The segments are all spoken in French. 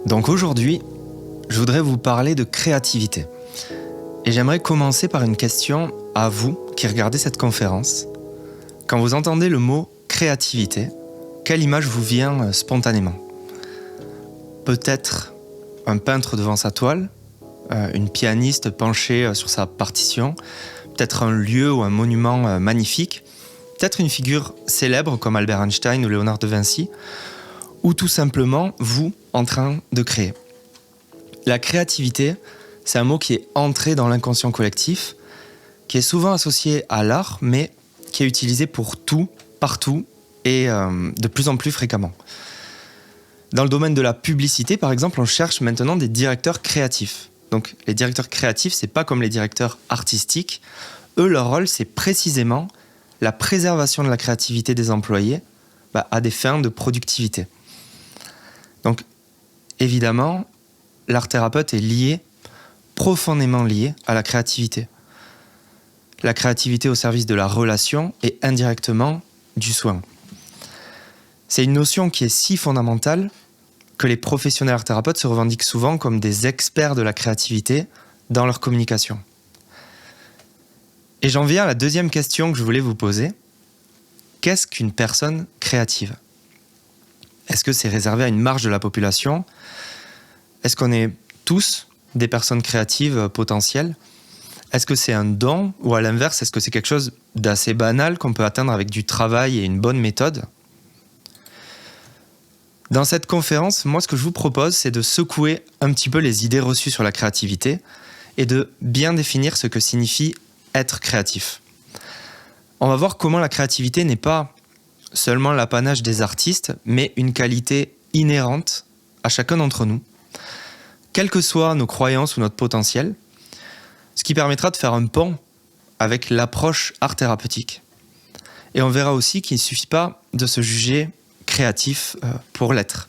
Donc aujourd'hui, je voudrais vous parler de créativité. Et j'aimerais commencer par une question à vous qui regardez cette conférence. Quand vous entendez le mot créativité, quelle image vous vient spontanément ? Peut-être un peintre devant sa toile, une pianiste penchée sur sa partition, peut-être un lieu ou un monument magnifique, peut-être une figure célèbre comme Albert Einstein ou Léonard de Vinci, ou tout simplement vous en train de créer. La créativité, c'est un mot qui est entré dans l'inconscient collectif, qui est souvent associé à l'art, mais qui est utilisé pour tout, partout et de plus en plus fréquemment. Dans le domaine de la publicité, par exemple, on cherche maintenant des directeurs créatifs. Donc, les directeurs créatifs, c'est pas comme les directeurs artistiques. Eux, leur rôle, c'est précisément la préservation de la créativité des employés à des fins de productivité. Donc, évidemment, l'art-thérapeute est lié, profondément lié à la créativité. La créativité au service de la relation et indirectement du soin. C'est une notion qui est si fondamentale que les professionnels art-thérapeutes se revendiquent souvent comme des experts de la créativité dans leur communication. Et j'en viens à la deuxième question que je voulais vous poser. Qu'est-ce qu'une personne créative ? Est-ce que c'est réservé à une marge de la population ? Est-ce qu'on est tous des personnes créatives potentielles ? Est-ce que c'est un don ou à l'inverse, est-ce que c'est quelque chose d'assez banal qu'on peut atteindre avec du travail et une bonne méthode ? Dans cette conférence, moi ce que je vous propose, c'est de secouer un petit peu les idées reçues sur la créativité et de bien définir ce que signifie être créatif. On va voir comment la créativité n'est pas seulement l'apanage des artistes, mais une qualité inhérente à chacun d'entre nous, quelles que soient nos croyances ou notre potentiel, ce qui permettra de faire un pont avec l'approche art thérapeutique. Et on verra aussi qu'il ne suffit pas de se juger créatif pour l'être.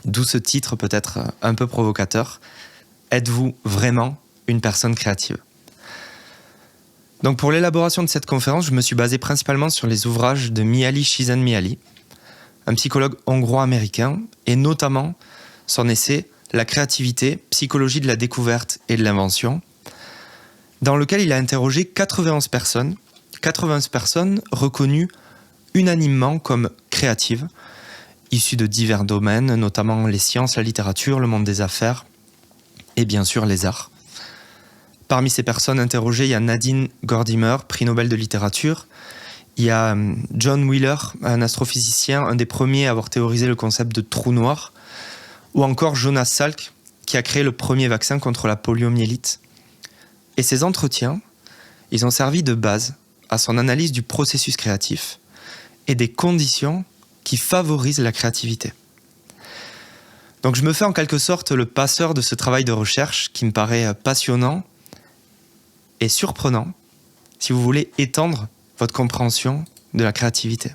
D'où ce titre peut-être un peu provocateur. Êtes-vous vraiment une personne créative ? Donc pour l'élaboration de cette conférence, je me suis basé principalement sur les ouvrages de Mihaly Csikszentmihalyi, un psychologue hongrois-américain, et notamment son essai « La créativité, psychologie de la découverte et de l'invention », dans lequel il a interrogé 91 personnes reconnues unanimement comme créatives, issues de divers domaines, notamment les sciences, la littérature, le monde des affaires et bien sûr les arts. Parmi ces personnes interrogées, il y a Nadine Gordimer, prix Nobel de littérature. Il y a John Wheeler, un astrophysicien, un des premiers à avoir théorisé le concept de trou noir. Ou encore Jonas Salk, qui a créé le premier vaccin contre la poliomyélite. Et ces entretiens, ils ont servi de base à son analyse du processus créatif et des conditions qui favorisent la créativité. Donc je me fais en quelque sorte le passeur de ce travail de recherche qui me paraît passionnant et surprenant si vous voulez étendre votre compréhension de la créativité.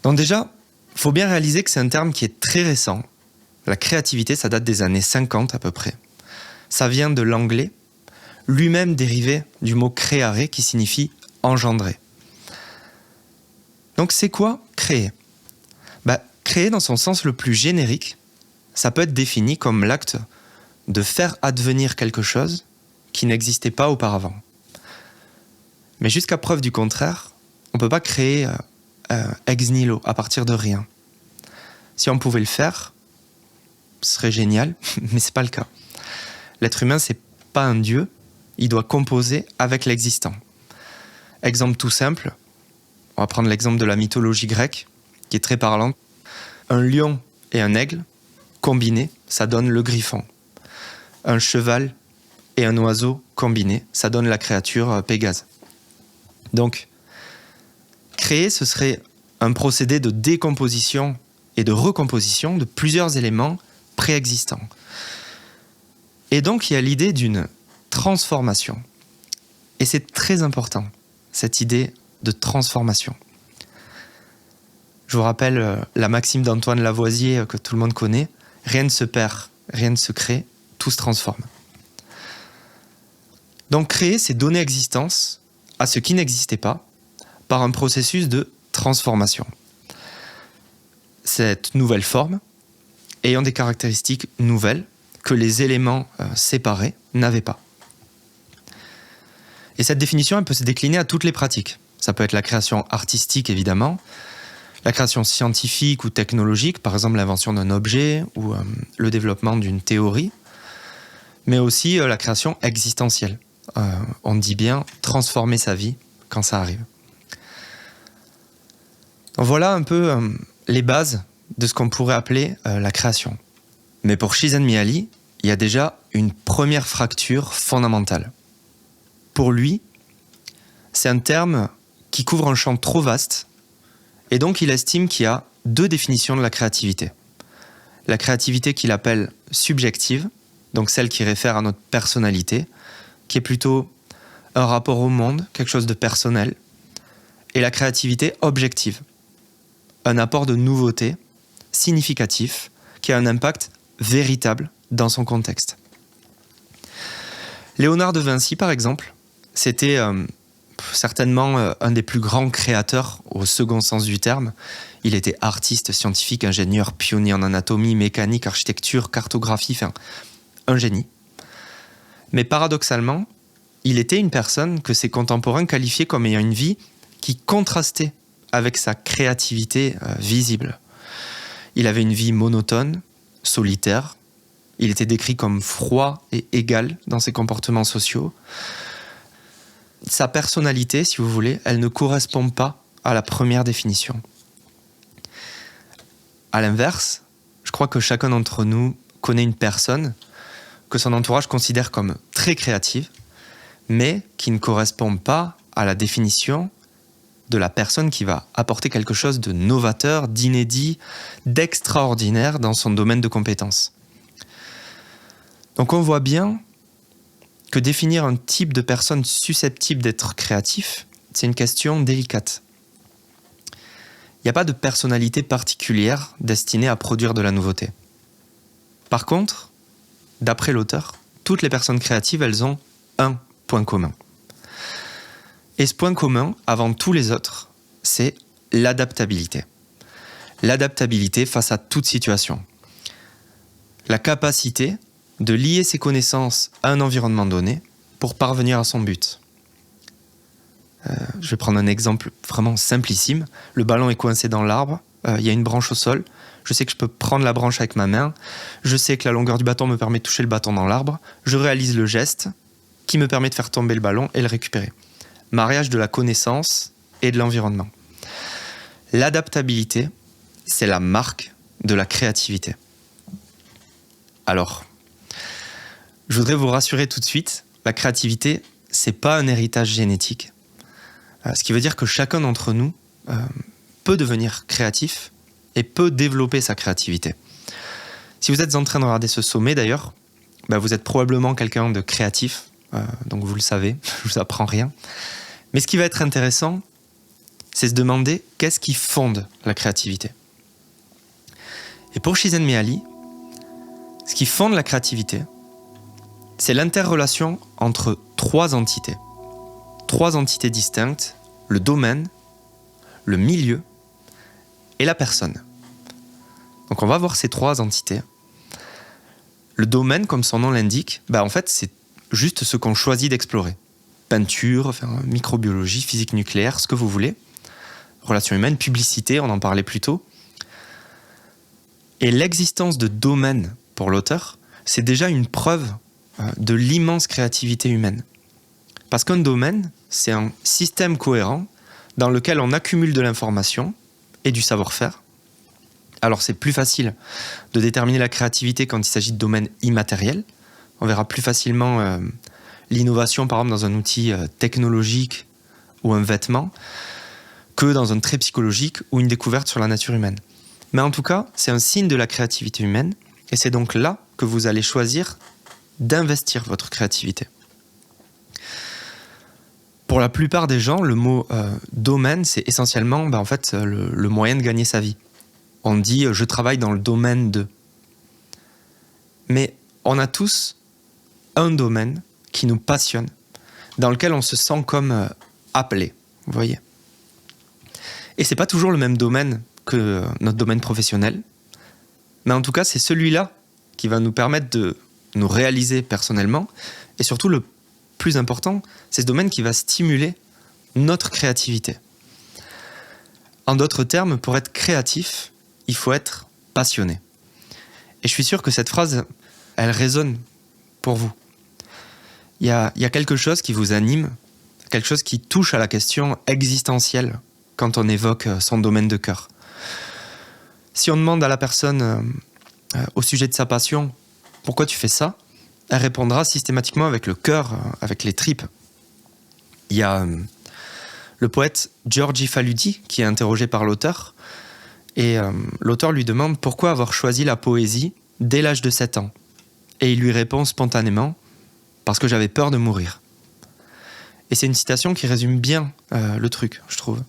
Donc déjà, il faut bien réaliser que c'est un terme qui est très récent. La créativité, ça date des années 50 à peu près. Ça vient de l'anglais, lui-même dérivé du mot créare qui signifie engendrer. Donc c'est quoi créer ? Créer dans son sens le plus générique, ça peut être défini comme l'acte de faire advenir quelque chose qui n'existait pas auparavant. Mais jusqu'à preuve du contraire, on ne peut pas créer ex nihilo, à partir de rien. Si on pouvait le faire, ce serait génial, mais ce n'est pas le cas. L'être humain, ce n'est pas un dieu, il doit composer avec l'existant. Exemple tout simple, on va prendre l'exemple de la mythologie grecque, qui est très parlante. Un lion et un aigle, combinés, ça donne le griffon. Un cheval et un oiseau, combinés, ça donne la créature Pégase. Donc, créer, ce serait un procédé de décomposition et de recomposition de plusieurs éléments préexistants. Et donc, il y a l'idée d'une transformation. Et c'est très important, cette idée de transformation. Je vous rappelle la maxime d'Antoine Lavoisier que tout le monde connaît. Rien ne se perd, rien ne se crée, tout se transforme. Donc créer, c'est donner existence à ce qui n'existait pas par un processus de transformation. cette nouvelle forme ayant des caractéristiques nouvelles que les éléments séparés n'avaient pas. Et cette définition, elle peut se décliner à toutes les pratiques. Ça peut être la création artistique, évidemment, la création scientifique ou technologique, par exemple l'invention d'un objet ou le développement d'une théorie, mais aussi la création existentielle. On dit bien transformer sa vie quand ça arrive. Donc voilà un peu les bases de ce qu'on pourrait appeler la création. Mais pour Csikszentmihalyi, il y a déjà une première fracture fondamentale. Pour lui, c'est un terme qui couvre un champ trop vaste, et donc il estime qu'il y a deux définitions de la créativité. La créativité qu'il appelle subjective, donc celle qui réfère à notre personnalité, qui est plutôt un rapport au monde, quelque chose de personnel, et la créativité objective, un apport de nouveauté significatif qui a un impact véritable dans son contexte. Léonard de Vinci, par exemple, c'était certainement un des plus grands créateurs au second sens du terme. Il était artiste, scientifique, ingénieur, pionnier en anatomie, mécanique, architecture, cartographie, enfin, un génie. Mais paradoxalement, il était une personne que ses contemporains qualifiaient comme ayant une vie qui contrastait avec sa créativité visible. Il avait une vie monotone, solitaire. Il était décrit comme froid et égal dans ses comportements sociaux. Sa personnalité, si vous voulez, elle ne correspond pas à la première définition. À l'inverse, je crois que chacun d'entre nous connaît une personne que son entourage considère comme très créative, mais qui ne correspond pas à la définition de la personne qui va apporter quelque chose de novateur, d'inédit, d'extraordinaire dans son domaine de compétences. Donc on voit bien que définir un type de personne susceptible d'être créatif, c'est une question délicate. Il n'y a pas de personnalité particulière destinée à produire de la nouveauté. Par contre, d'après l'auteur, toutes les personnes créatives, elles ont un point commun. Et ce point commun, avant tous les autres, c'est l'adaptabilité. L'adaptabilité face à toute situation. La capacité de lier ses connaissances à un environnement donné pour parvenir à son but. Je vais prendre un exemple vraiment simplissime. Le ballon est coincé dans l'arbre, il y a une branche au sol. Je sais que je peux prendre la branche avec ma main. Je sais que la longueur du bâton me permet de toucher le bâton dans l'arbre. Je réalise le geste qui me permet de faire tomber le ballon et le récupérer. Mariage de la connaissance et de l'environnement. L'adaptabilité, c'est la marque de la créativité. Alors, je voudrais vous rassurer tout de suite, la créativité, c'est pas un héritage génétique. Ce qui veut dire que chacun d'entre nous peut devenir créatif et peut développer sa créativité. Si vous êtes en train de regarder ce sommet d'ailleurs, vous êtes probablement quelqu'un de créatif, donc vous le savez, je vous apprends rien. Mais ce qui va être intéressant, c'est se demander qu'est-ce qui fonde la créativité. Et pour Csikszentmihalyi, ce qui fonde la créativité, c'est l'interrelation entre trois entités distinctes, le domaine, le milieu et la personne. Donc on va voir ces trois entités. Le domaine, comme son nom l'indique, en fait c'est juste ce qu'on choisit d'explorer. Peinture, microbiologie, physique nucléaire, ce que vous voulez. Relations humaines, publicité, on en parlait plus tôt. Et l'existence de domaine pour l'auteur, c'est déjà une preuve de l'immense créativité humaine. Parce qu'un domaine, c'est un système cohérent dans lequel on accumule de l'information et du savoir-faire. Alors c'est plus facile de déterminer la créativité quand il s'agit de domaines immatériels. On verra plus facilement l'innovation, par exemple, dans un outil technologique ou un vêtement, que dans un trait psychologique ou une découverte sur la nature humaine. Mais en tout cas, c'est un signe de la créativité humaine, et c'est donc là que vous allez choisir d'investir votre créativité. Pour la plupart des gens, le mot domaine, c'est essentiellement le moyen de gagner sa vie. On dit « je travaille dans le domaine de ». Mais on a tous un domaine qui nous passionne, dans lequel on se sent comme appelé, vous voyez. Et c'est pas toujours le même domaine que notre domaine professionnel. Mais en tout cas, c'est celui-là qui va nous permettre de nous réaliser personnellement. Et surtout, le plus important, c'est ce domaine qui va stimuler notre créativité. En d'autres termes, pour être créatif, il faut être passionné. Et je suis sûr que cette phrase, elle résonne pour vous. Il y a quelque chose qui vous anime, quelque chose qui touche à la question existentielle quand on évoque son domaine de cœur. Si on demande à la personne au sujet de sa passion, pourquoi tu fais ça ? Elle répondra systématiquement avec le cœur, avec les tripes. Il y a le poète Giorgi Faludi qui est interrogé par l'auteur, et l'auteur lui demande pourquoi avoir choisi la poésie dès l'âge de 7 ans. Et il lui répond spontanément « parce que j'avais peur de mourir ». Et c'est une citation qui résume bien le truc, je trouve.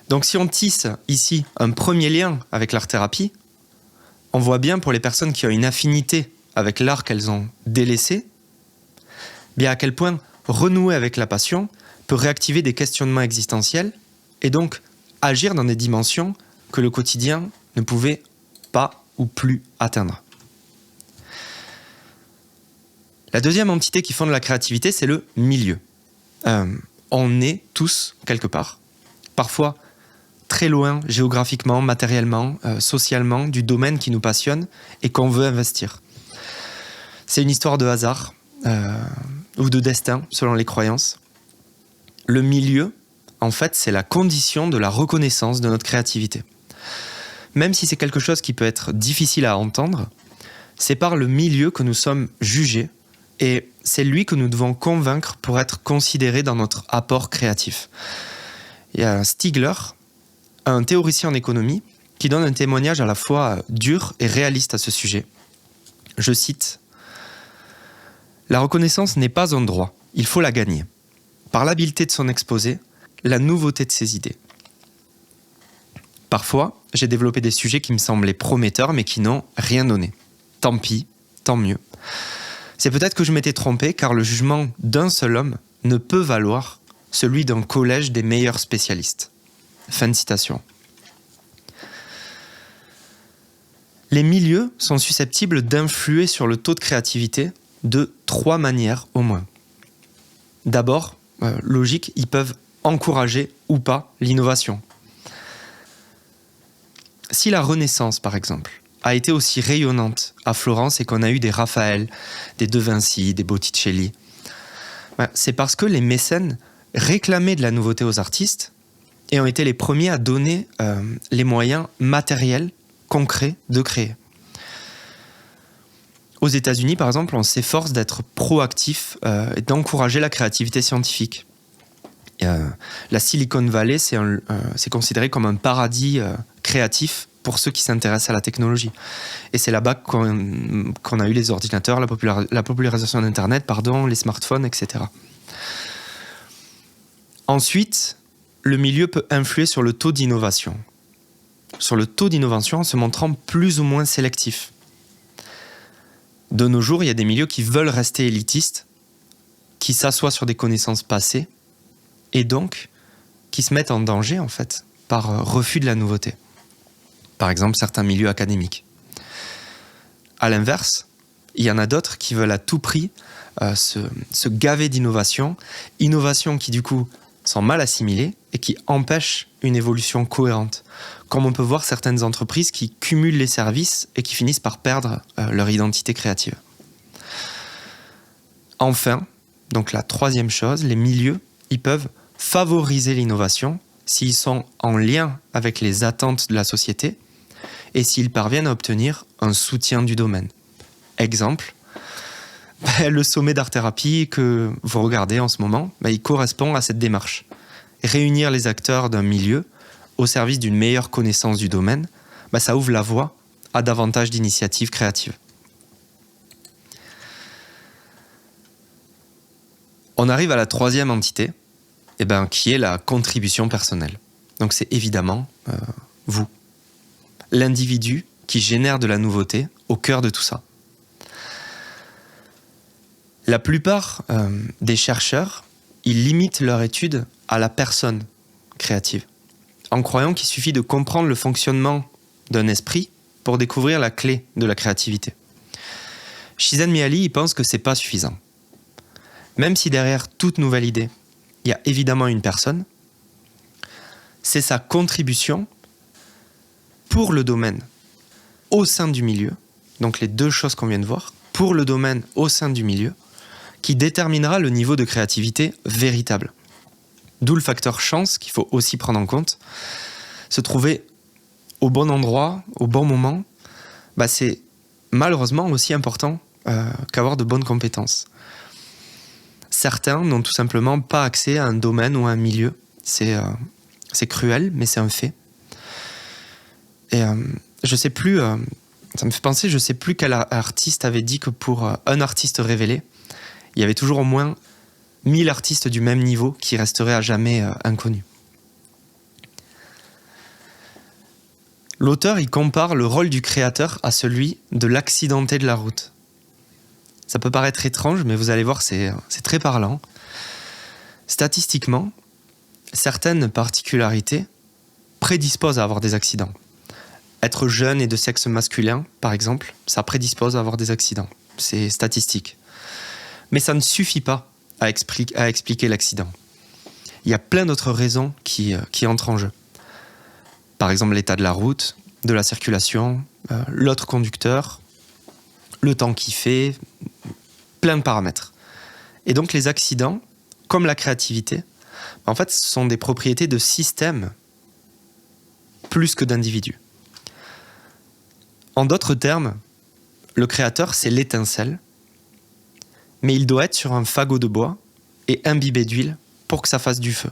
Donc si on tisse ici un premier lien avec l'art-thérapie, on voit bien pour les personnes qui ont une affinité avec l'art qu'elles ont délaissé, bien à quel point renouer avec la passion peut réactiver des questionnements existentiels et donc agir dans des dimensions que le quotidien ne pouvait pas ou plus atteindre. La deuxième entité qui fonde la créativité, c'est le milieu. On est tous quelque part, parfois très loin géographiquement, matériellement, socialement, du domaine qui nous passionne et qu'on veut investir. C'est une histoire de hasard ou de destin, selon les croyances. Le milieu, en fait, c'est la condition de la reconnaissance de notre créativité. Même si c'est quelque chose qui peut être difficile à entendre, c'est par le milieu que nous sommes jugés et c'est lui que nous devons convaincre pour être considérés dans notre apport créatif. Il y a Stigler, un théoricien en économie, qui donne un témoignage à la fois dur et réaliste à ce sujet. Je cite « La reconnaissance n'est pas un droit, il faut la gagner. Par l'habileté de son exposé, la nouveauté de ses idées. Parfois, j'ai développé des sujets qui me semblaient prometteurs mais qui n'ont rien donné. Tant pis, tant mieux. C'est peut-être que je m'étais trompé car le jugement d'un seul homme ne peut valoir celui d'un collège des meilleurs spécialistes. » Fin de citation. Les milieux sont susceptibles d'influer sur le taux de créativité de 3 manières au moins. D'abord, logique, ils peuvent encourager ou pas l'innovation. Si la Renaissance, par exemple, a été aussi rayonnante à Florence et qu'on a eu des Raphaël, des De Vinci, des Botticelli, c'est parce que les mécènes réclamaient de la nouveauté aux artistes et ont été les premiers à donner les moyens matériels, concrets de créer. Aux États-Unis, par exemple, on s'efforce d'être proactif et d'encourager la créativité scientifique. La Silicon Valley, c'est considéré comme un paradis créatif pour ceux qui s'intéressent à la technologie. Et c'est là-bas qu'on a eu les ordinateurs, la popularisation d'Internet, les smartphones, etc. Ensuite, le milieu peut influer sur le taux d'innovation. Sur le taux d'innovation en se montrant plus ou moins sélectif. De nos jours, il y a des milieux qui veulent rester élitistes, qui s'assoient sur des connaissances passées, et donc qui se mettent en danger, en fait, par refus de la nouveauté. Par exemple, certains milieux académiques. À l'inverse, il y en a d'autres qui veulent à tout prix se gaver d'innovation, innovations qui, du coup, sont mal assimilées et qui empêchent une évolution cohérente. Comme on peut voir certaines entreprises qui cumulent les services et qui finissent par perdre leur identité créative. Enfin, donc la troisième chose, les milieux, ils peuvent favoriser l'innovation s'ils sont en lien avec les attentes de la société et s'ils parviennent à obtenir un soutien du domaine. Exemple, le sommet d'art-thérapie que vous regardez en ce moment, il correspond à cette démarche. Réunir les acteurs d'un milieu au service d'une meilleure connaissance du domaine, ça ouvre la voie à davantage d'initiatives créatives. On arrive à la troisième entité, qui est la contribution personnelle. Donc c'est évidemment vous, l'individu qui génère de la nouveauté au cœur de tout ça. La plupart des chercheurs, ils limitent leur étude à la personne créative, en croyant qu'il suffit de comprendre le fonctionnement d'un esprit pour découvrir la clé de la créativité. Csikszentmihalyi, il pense que c'est pas suffisant. Même si derrière toute nouvelle idée, il y a évidemment une personne, c'est sa contribution pour le domaine au sein du milieu, donc les deux choses qu'on vient de voir, pour le domaine au sein du milieu, qui déterminera le niveau de créativité véritable. D'où le facteur chance qu'il faut aussi prendre en compte. Se trouver au bon endroit, au bon moment, c'est malheureusement aussi important qu'avoir de bonnes compétences. Certains n'ont tout simplement pas accès à un domaine ou à un milieu. C'est cruel, mais c'est un fait. Et je sais plus, ça me fait penser, je sais plus quel artiste avait dit que pour un artiste révélé, il y avait toujours au moins 1000 artistes du même niveau qui resteraient à jamais inconnus. L'auteur, il compare le rôle du créateur à celui de l'accidenté de la route. Ça peut paraître étrange, mais vous allez voir, c'est très parlant. Statistiquement, certaines particularités prédisposent à avoir des accidents. Être jeune et de sexe masculin, par exemple, ça prédispose à avoir des accidents. C'est statistique. Mais ça ne suffit pas à expliquer l'accident. Il y a plein d'autres raisons qui entrent en jeu. Par exemple, l'état de la route, de la circulation, l'autre conducteur, le temps qu'il fait, plein de paramètres. Et donc les accidents, comme la créativité, en fait, ce sont des propriétés de systèmes plus que d'individus. En d'autres termes, le créateur, c'est l'étincelle, mais il doit être sur un fagot de bois et imbibé d'huile pour que ça fasse du feu.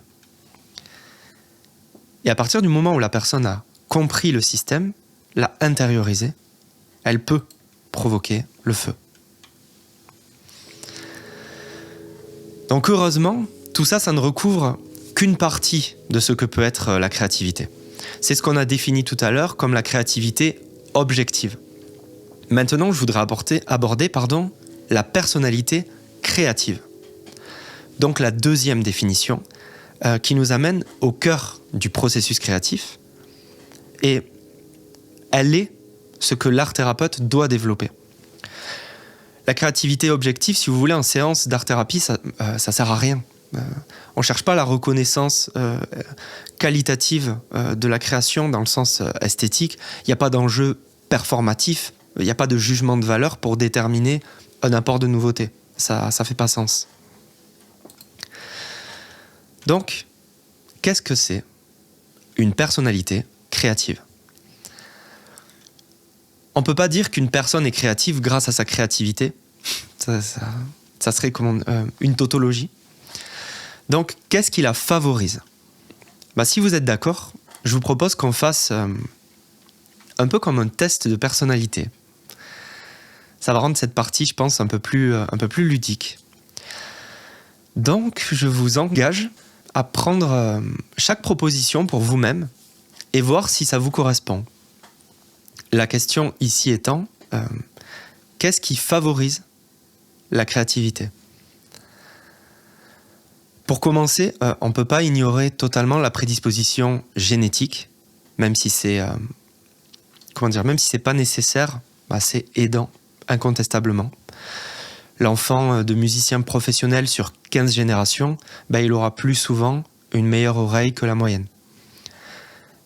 Et à partir du moment où la personne a compris le système, l'a intériorisé, elle peut provoquer le feu. Donc heureusement, tout ça, ça ne recouvre qu'une partie de ce que peut être la créativité. C'est ce qu'on a défini tout à l'heure comme la créativité objective. Maintenant, je voudrais aborder la personnalité créative. Donc la deuxième définition qui nous amène au cœur du processus créatif, et elle est ce que l'art-thérapeute doit développer. La créativité objective, si vous voulez, en séance d'art-thérapie, ça sert à rien. On ne cherche pas la reconnaissance qualitative de la création dans le sens esthétique. Il n'y a pas d'enjeu performatif, il n'y a pas de jugement de valeur pour déterminer un apport de nouveauté. Ça ne fait pas sens. Donc, qu'est-ce que c'est une personnalité créative ? On ne peut pas dire qu'une personne est créative grâce à sa créativité. Ça serait comme une tautologie. Donc, qu'est-ce qui la favorise ? Si vous êtes d'accord, je vous propose qu'on fasse un peu comme un test de personnalité. Ça va rendre cette partie, je pense, un peu plus ludique. Donc, je vous engage à prendre chaque proposition pour vous-même et voir si ça vous correspond. La question ici étant, qu'est-ce qui favorise la créativité ? Pour commencer, on ne peut pas ignorer totalement la prédisposition génétique, même si c'est pas nécessaire, c'est aidant, incontestablement. L'enfant de musicien professionnel sur 15 générations, il aura plus souvent une meilleure oreille que la moyenne.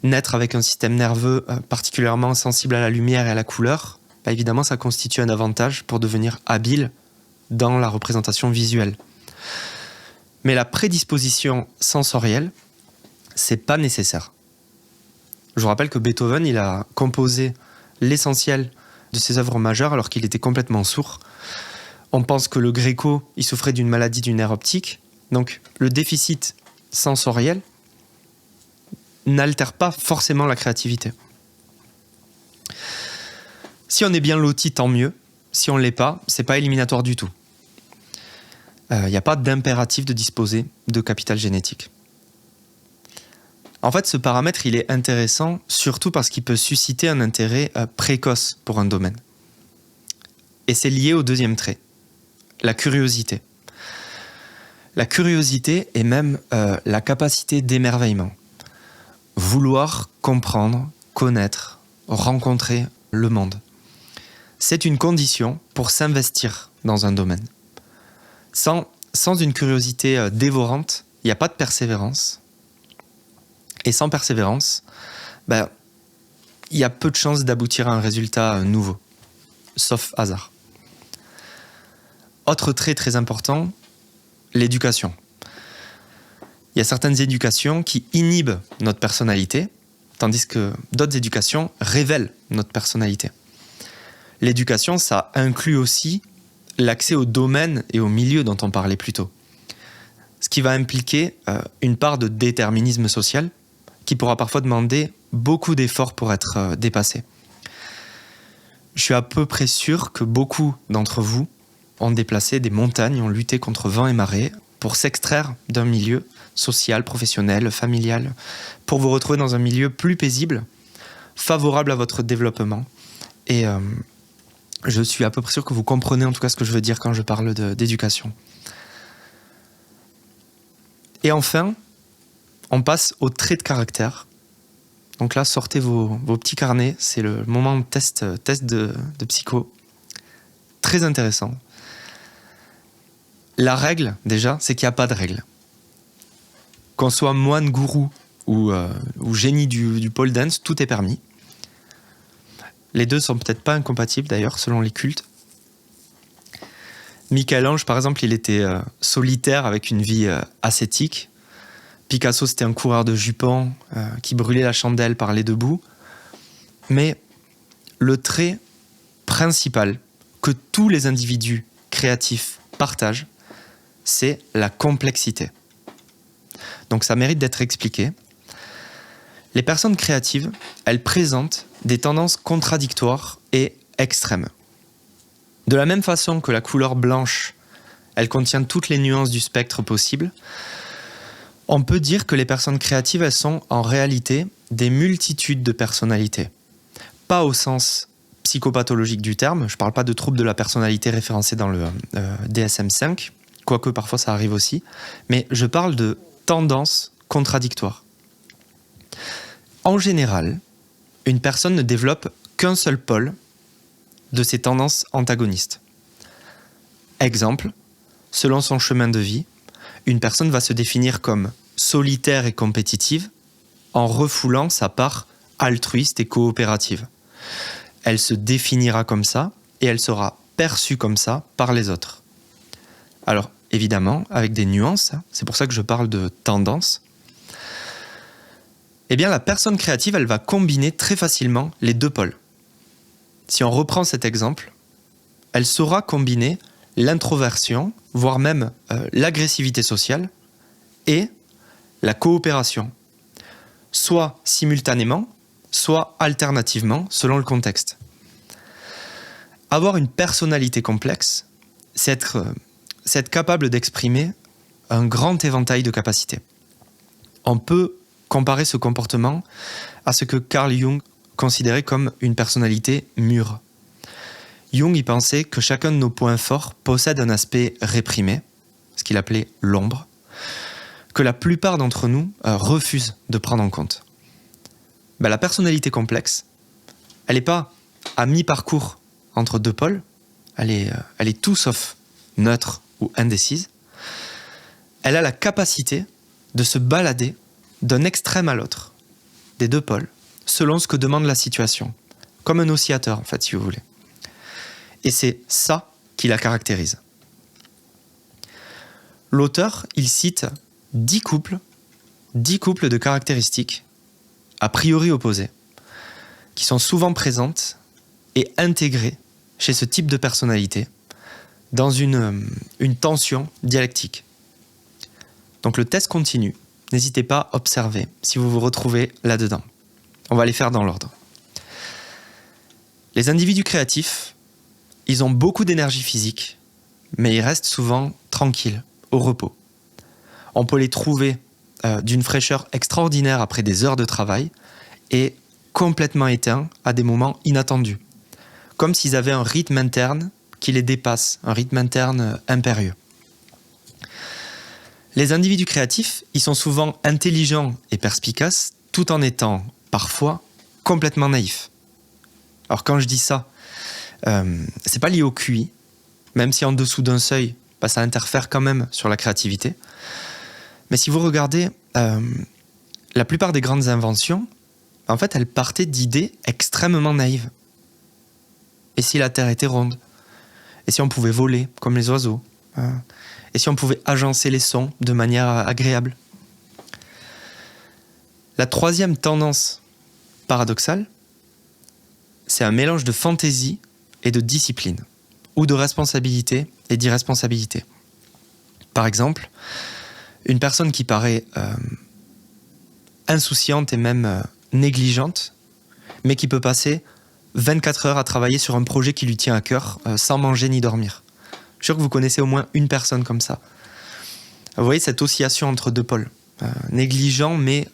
Naître avec un système nerveux particulièrement sensible à la lumière et à la couleur, évidemment, ça constitue un avantage pour devenir habile dans la représentation visuelle. Mais la prédisposition sensorielle, c'est pas nécessaire. Je vous rappelle que Beethoven, il a composé l'essentiel de ses œuvres majeures alors qu'il était complètement sourd. On pense que le Gréco, il souffrait d'une maladie du nerf optique. Donc, le déficit sensoriel n'altère pas forcément la créativité. Si on est bien loti, tant mieux. Si on ne l'est pas, c'est pas éliminatoire du tout. Il n'y a pas d'impératif de disposer de capital génétique. En fait, ce paramètre, il est intéressant, surtout parce qu'il peut susciter un intérêt précoce pour un domaine. Et c'est lié au deuxième trait, la curiosité. La curiosité et même la capacité d'émerveillement. vouloir comprendre, connaître, rencontrer le monde. C'est une condition pour s'investir dans un domaine. Sans une curiosité dévorante, il n'y a pas de persévérance. Et sans persévérance, il y a peu de chances d'aboutir à un résultat nouveau, sauf hasard. Autre trait très important, l'éducation. Il y a certaines éducations qui inhibent notre personnalité, tandis que d'autres éducations révèlent notre personnalité. L'éducation, ça inclut aussi l'accès au domaine et au milieu dont on parlait plus tôt. Ce qui va impliquer une part de déterminisme social qui pourra parfois demander beaucoup d'efforts pour être dépassé. Je suis à peu près sûr que beaucoup d'entre vous ont déplacé des montagnes, ont lutté contre vent et marée pour s'extraire d'un milieu social, professionnel, familial, pour vous retrouver dans un milieu plus paisible, favorable à votre développement. Et je suis à peu près sûr que vous comprenez en tout cas ce que je veux dire quand je parle d'éducation. Et enfin, on passe au trait de caractère. Donc là, sortez vos petits carnets, c'est le moment de test de psycho. Très intéressant. La règle, déjà, c'est qu'il n'y a pas de règle. Qu'on soit moine, gourou ou génie du pole dance, tout est permis. Les deux sont peut-être pas incompatibles d'ailleurs, selon les cultes. Michel-Ange, par exemple, il était solitaire avec une vie ascétique. Picasso, c'était un coureur de jupons qui brûlait la chandelle par les deux bouts. Mais le trait principal que tous les individus créatifs partagent, c'est la complexité. Donc ça mérite d'être expliqué. Les personnes créatives, elles présentent des tendances contradictoires et extrêmes. De la même façon que la couleur blanche, elle contient toutes les nuances du spectre possible, on peut dire que les personnes créatives, elles sont en réalité des multitudes de personnalités. Pas au sens psychopathologique du terme, je ne parle pas de troubles de la personnalité référencés dans le DSM-5, quoique parfois ça arrive aussi, mais je parle de tendances contradictoires. En général, une personne ne développe qu'un seul pôle de ces tendances antagonistes. Exemple, selon son chemin de vie, une personne va se définir comme solitaire et compétitive en refoulant sa part altruiste et coopérative. Elle se définira comme ça et elle sera perçue comme ça par les autres. Alors, évidemment, avec des nuances, c'est pour ça que je parle de tendance. Eh bien, la personne créative, elle va combiner très facilement les deux pôles. Si on reprend cet exemple, elle saura combiner l'introversion, voire même l'agressivité sociale, et la coopération, soit simultanément, soit alternativement, selon le contexte. Avoir une personnalité complexe, c'est être capable d'exprimer un grand éventail de capacités. On peut comparer ce comportement à ce que Carl Jung considérait comme une personnalité mûre. Jung y pensait que chacun de nos points forts possède un aspect réprimé, ce qu'il appelait l'ombre, que la plupart d'entre nous refusent de prendre en compte. La personnalité complexe, elle n'est pas à mi-parcours entre deux pôles, elle est tout sauf neutre ou indécise. Elle a la capacité de se balader d'un extrême à l'autre, des deux pôles, selon ce que demande la situation, comme un oscillateur en fait, si vous voulez. Et c'est ça qui la caractérise. L'auteur, il cite 10 couples de caractéristiques a priori opposées, qui sont souvent présentes et intégrées chez ce type de personnalité dans une tension dialectique. Donc le test continue. N'hésitez pas à observer si vous vous retrouvez là-dedans. On va les faire dans l'ordre. Les individus créatifs, ils ont beaucoup d'énergie physique, mais ils restent souvent tranquilles, au repos. On peut les trouver d'une fraîcheur extraordinaire après des heures de travail et complètement éteints à des moments inattendus, comme s'ils avaient un rythme interne qui les dépasse, un rythme interne impérieux. Les individus créatifs, ils sont souvent intelligents et perspicaces tout en étant parfois complètement naïfs. Alors quand je dis ça, c'est pas lié au QI, même si en dessous d'un seuil, ça interfère quand même sur la créativité. Mais si vous regardez la plupart des grandes inventions, en fait, elles partaient d'idées extrêmement naïves. Et si la Terre était ronde? Et si on pouvait voler comme les oiseaux? Et si on pouvait agencer les sons de manière agréable? La troisième tendance paradoxale, c'est un mélange de fantaisie et de discipline, ou de responsabilité et d'irresponsabilité. Par exemple, une personne qui paraît insouciante et même négligente, mais qui peut passer 24 heures à travailler sur un projet qui lui tient à cœur, sans manger ni dormir. Je suis sûr que vous connaissez au moins une personne comme ça. Vous voyez cette oscillation entre deux pôles. Négligent, mais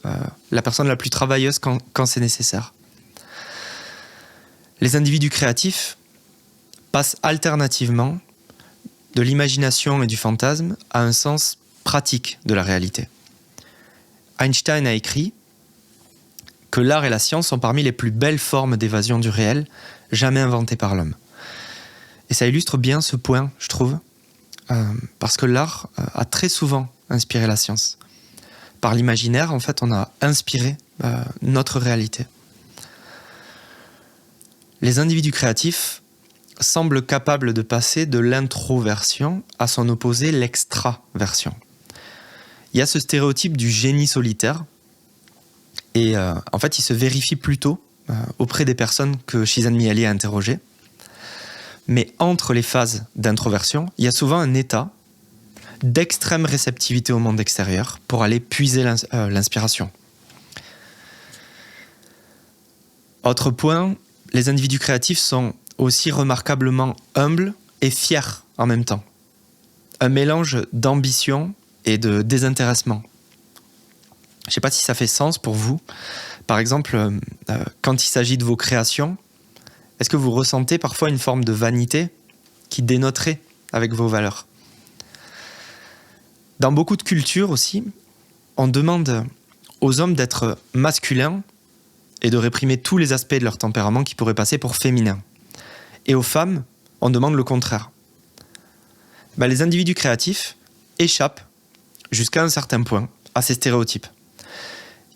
la personne la plus travailleuse quand c'est nécessaire. Les individus créatifs passent alternativement de l'imagination et du fantasme à un sens pratique de la réalité. Einstein a écrit que l'art et la science sont parmi les plus belles formes d'évasion du réel jamais inventées par l'homme. Et ça illustre bien ce point, je trouve, parce que l'art a très souvent inspiré la science. Par l'imaginaire, en fait, on a inspiré notre réalité. Les individus créatifs semblent capables de passer de l'introversion à son opposé, l'extraversion. Il y a ce stéréotype du génie solitaire, et en fait, il se vérifie plutôt auprès des personnes que Csikszentmihalyi Mihaly a interrogées. Mais entre les phases d'introversion, il y a souvent un état d'extrême réceptivité au monde extérieur pour aller puiser l'inspiration. Autre point, les individus créatifs sont aussi remarquablement humbles et fiers en même temps. Un mélange d'ambition et de désintéressement. Je ne sais pas si ça fait sens pour vous. Par exemple, quand il s'agit de vos créations, est-ce que vous ressentez parfois une forme de vanité qui dénoterait avec vos valeurs? Dans beaucoup de cultures aussi, on demande aux hommes d'être masculins et de réprimer tous les aspects de leur tempérament qui pourraient passer pour féminins. Et aux femmes, on demande le contraire. Les individus créatifs échappent, jusqu'à un certain point, à ces stéréotypes.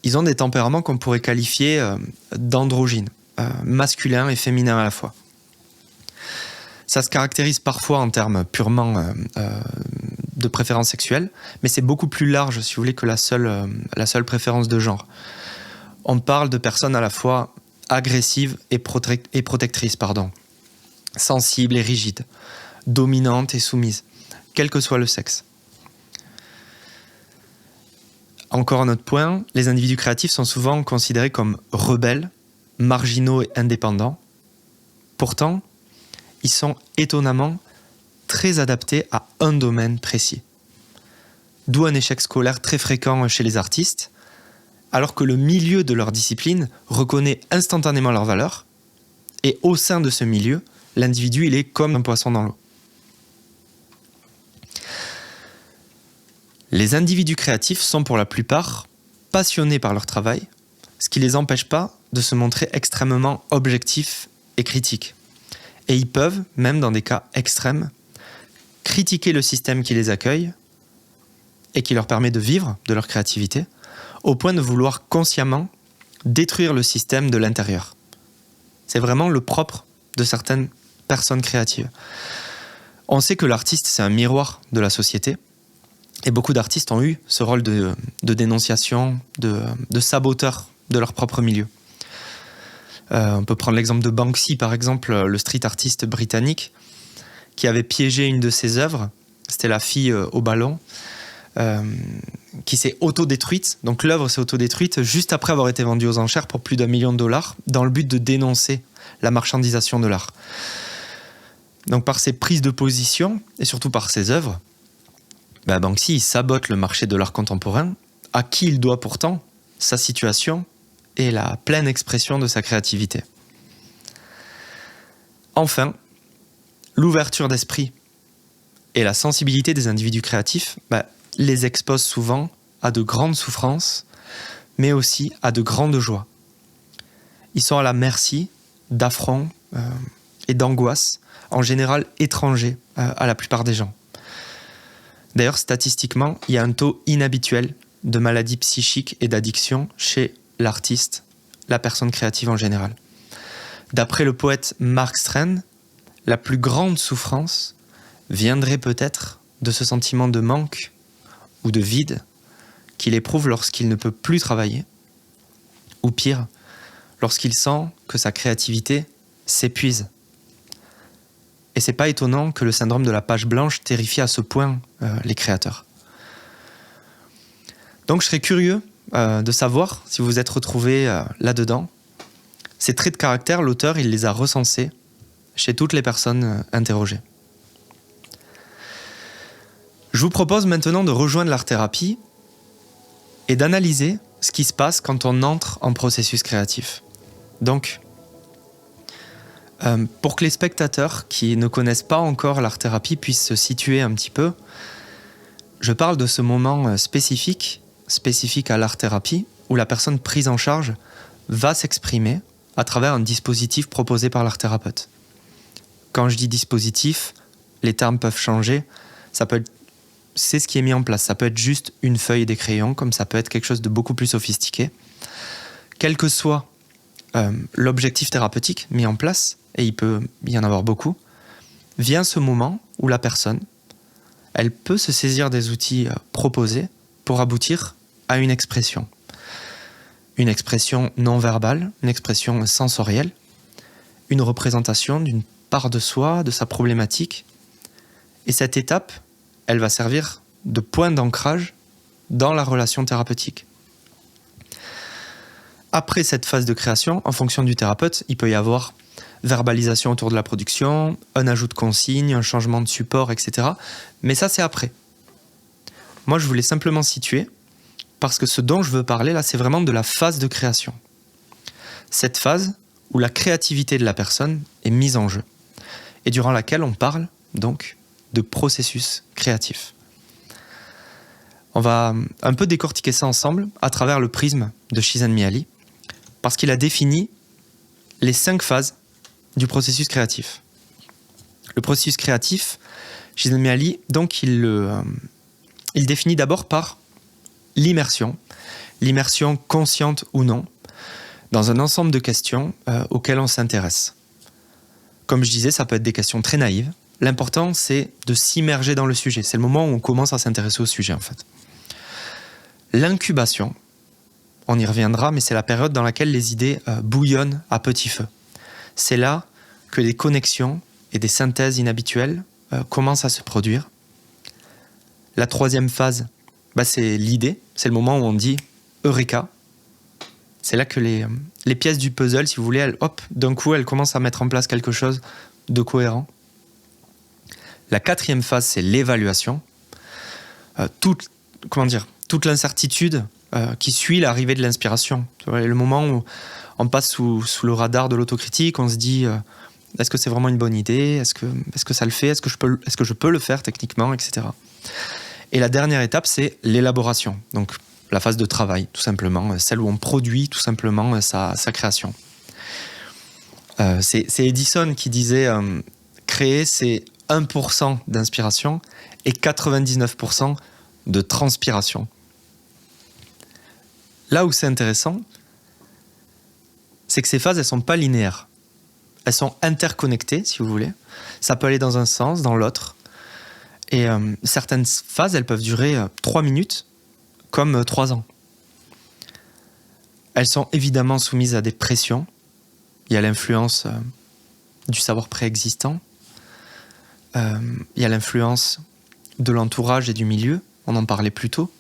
Ils ont des tempéraments qu'on pourrait qualifier d'androgynes, masculins et féminins à la fois. Ça se caractérise parfois en termes purement de préférence sexuelle, mais c'est beaucoup plus large, si vous voulez, que la seule préférence de genre. On parle de personnes à la fois agressives et protectrices, sensibles et rigides, dominantes et soumises, quel que soit le sexe. Encore un autre point, les individus créatifs sont souvent considérés comme rebelles, marginaux et indépendants. Pourtant, ils sont étonnamment très adaptés à un domaine précis. D'où un échec scolaire très fréquent chez les artistes, alors que le milieu de leur discipline reconnaît instantanément leur valeur, et au sein de ce milieu, l'individu il est comme un poisson dans l'eau. Les individus créatifs sont pour la plupart passionnés par leur travail, ce qui ne les empêche pas de se montrer extrêmement objectifs et critiques. Et ils peuvent, même dans des cas extrêmes, critiquer le système qui les accueille et qui leur permet de vivre de leur créativité, au point de vouloir consciemment détruire le système de l'intérieur. C'est vraiment le propre de certaines personnes créatives. On sait que l'artiste, c'est un miroir de la société, et beaucoup d'artistes ont eu ce rôle de dénonciation, de saboteur de leur propre milieu. On peut prendre l'exemple de Banksy, par exemple, le street artiste britannique, qui avait piégé une de ses œuvres, c'était la fille au ballon, qui s'est autodétruite. Donc l'œuvre s'est autodétruite juste après avoir été vendue aux enchères pour plus d'1 million de dollars, dans le but de dénoncer la marchandisation de l'art. Donc par ses prises de position, et surtout par ses œuvres, Banksy il sabote le marché de l'art contemporain, à qui il doit pourtant sa situation et la pleine expression de sa créativité. Enfin, l'ouverture d'esprit et la sensibilité des individus créatifs les exposent souvent à de grandes souffrances, mais aussi à de grandes joies. Ils sont à la merci d'affronts et d'angoisses, en général étrangers à la plupart des gens. D'ailleurs, statistiquement, il y a un taux inhabituel de maladies psychiques et d'addiction chez l'artiste, la personne créative en général. D'après le poète Mark Strand, la plus grande souffrance viendrait peut-être de ce sentiment de manque ou de vide qu'il éprouve lorsqu'il ne peut plus travailler, ou pire, lorsqu'il sent que sa créativité s'épuise. Et c'est pas étonnant que le syndrome de la page blanche terrifie à ce point les créateurs. Donc je serais curieux de savoir si vous vous êtes retrouvés là-dedans. Ces traits de caractère, l'auteur, il les a recensés chez toutes les personnes interrogées. Je vous propose maintenant de rejoindre l'art-thérapie et d'analyser ce qui se passe quand on entre en processus créatif. Donc, pour que les spectateurs qui ne connaissent pas encore l'art-thérapie puissent se situer un petit peu, je parle de ce moment spécifique à l'art-thérapie, où la personne prise en charge va s'exprimer à travers un dispositif proposé par l'art-thérapeute. Quand je dis dispositif, les termes peuvent changer. C'est ce qui est mis en place. Ça peut être juste une feuille et des crayons, comme ça peut être quelque chose de beaucoup plus sophistiqué. Quel que soit l'objectif thérapeutique mis en place, et il peut y en avoir beaucoup, vient ce moment où la personne, elle peut se saisir des outils proposés pour aboutir à une expression. Une expression non verbale, une expression sensorielle, une représentation d'une part de soi, de sa problématique. Et cette étape, elle va servir de point d'ancrage dans la relation thérapeutique. Après cette phase de création, en fonction du thérapeute, il peut y avoir verbalisation autour de la production, un ajout de consignes, un changement de support, etc. Mais ça, c'est après. Moi, je voulais simplement situer, parce que ce dont je veux parler là, c'est vraiment de la phase de création. Cette phase où la créativité de la personne est mise en jeu, et durant laquelle on parle, donc, de processus créatif. On va un peu décortiquer ça ensemble à travers le prisme de Csikszentmihalyi, parce qu'il a défini les 5 phases du processus créatif. Le processus créatif, Csikszentmihalyi, donc il définit d'abord par l'immersion consciente ou non, dans un ensemble de questions auxquelles on s'intéresse. Comme je disais, ça peut être des questions très naïves. L'important, c'est de s'immerger dans le sujet. C'est le moment où on commence à s'intéresser au sujet, en fait. L'incubation, on y reviendra, mais c'est la période dans laquelle les idées bouillonnent à petit feu. C'est là que des connexions et des synthèses inhabituelles commencent à se produire. La 3e phase, c'est l'idée. C'est le moment où on dit « Eureka ». C'est là que les pièces du puzzle, si vous voulez, d'un coup, elles commencent à mettre en place quelque chose de cohérent. La 4e phase, c'est l'évaluation. Toute l'incertitude qui suit l'arrivée de l'inspiration. Le moment où on passe sous le radar de l'autocritique, on se dit est-ce que c'est vraiment une bonne idée ? Est-ce que ça le fait ? Est-ce que je peux le faire techniquement, etc. Et la dernière étape, c'est l'élaboration. Donc la phase de travail, tout simplement, celle où on produit tout simplement sa création. C'est Edison qui disait créer, c'est 1% d'inspiration et 99% de transpiration. Là où c'est intéressant, c'est que ces phases, elles ne sont pas linéaires. Elles sont interconnectées, si vous voulez. Ça peut aller dans un sens, dans l'autre. Et certaines phases, elles peuvent durer 3 minutes, comme 3 ans. Elles sont évidemment soumises à des pressions. Il y a l'influence du savoir préexistant. Il y a l'influence de l'entourage et du milieu. On en parlait plus tôt.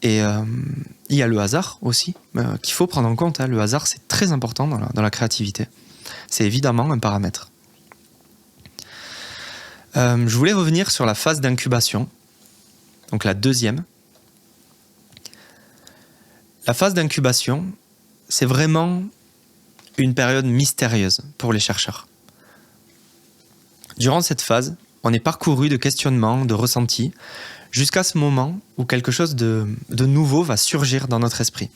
Et il y a le hasard aussi, qu'il faut prendre en compte. Le hasard, c'est très important dans la créativité. C'est évidemment un paramètre. Je voulais revenir sur la phase d'incubation, donc la 2e. La phase d'incubation, c'est vraiment une période mystérieuse pour les chercheurs. Durant cette phase, on est parcouru de questionnements, de ressentis, jusqu'à ce moment où quelque chose de nouveau va surgir dans notre esprit.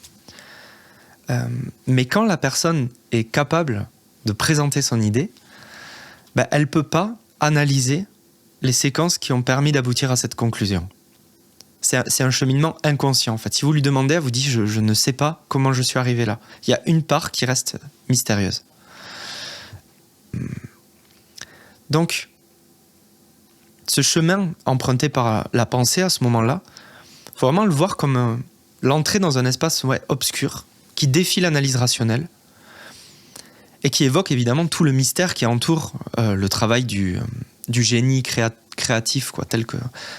Mais quand la personne est capable de présenter son idée, elle ne peut pas analyser les séquences qui ont permis d'aboutir à cette conclusion. C'est un cheminement inconscient, en fait. Si vous lui demandez, elle vous dit « je ne sais pas comment je suis arrivé là ». Il y a une part qui reste mystérieuse. Donc, ce chemin emprunté par la pensée à ce moment-là, il faut vraiment le voir comme l'entrée dans un espace obscur qui défie l'analyse rationnelle et qui évoque évidemment tout le mystère qui entoure le travail du génie créatif,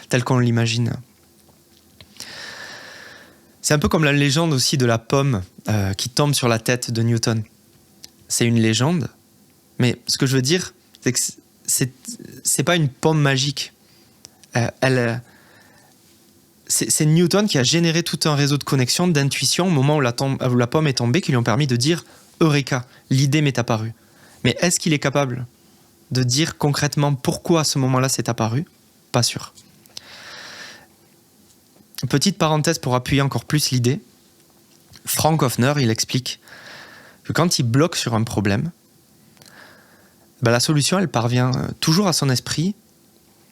tel qu'on l'imagine. C'est un peu comme la légende aussi de la pomme qui tombe sur la tête de Newton. C'est une légende, mais ce que je veux dire, c'est que c'est pas une pomme magique. C'est Newton qui a généré tout un réseau de connexions, d'intuition au moment où la pomme est tombée, qui lui ont permis de dire « Eureka, l'idée m'est apparue ». Mais est-ce qu'il est capable de dire concrètement pourquoi à ce moment-là c'est apparu ? Pas sûr. Petite parenthèse pour appuyer encore plus l'idée. Frank Hoffner, il explique que quand il bloque sur un problème, la solution, elle parvient toujours à son esprit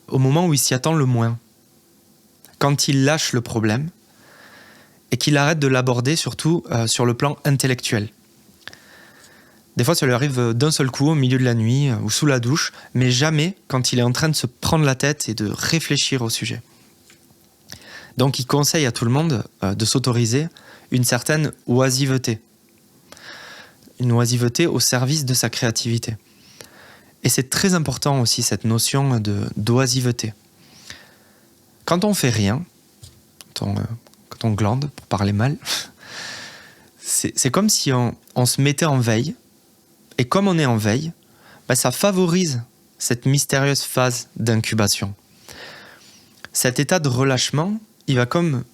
au moment où il s'y attend le moins. Quand il lâche le problème et qu'il arrête de l'aborder surtout sur le plan intellectuel. Des fois, ça lui arrive d'un seul coup, au milieu de la nuit ou sous la douche, mais jamais quand il est en train de se prendre la tête et de réfléchir au sujet. Donc, il conseille à tout le monde de s'autoriser une certaine oisiveté. Une oisiveté au service de sa créativité. Et c'est très important aussi, cette notion d'oisiveté. Quand on fait rien, quand on glande, pour parler mal, c'est comme si on se mettait en veille. Et comme on est en veille, ça favorise cette mystérieuse phase d'incubation. Cet état de relâchement, il va comme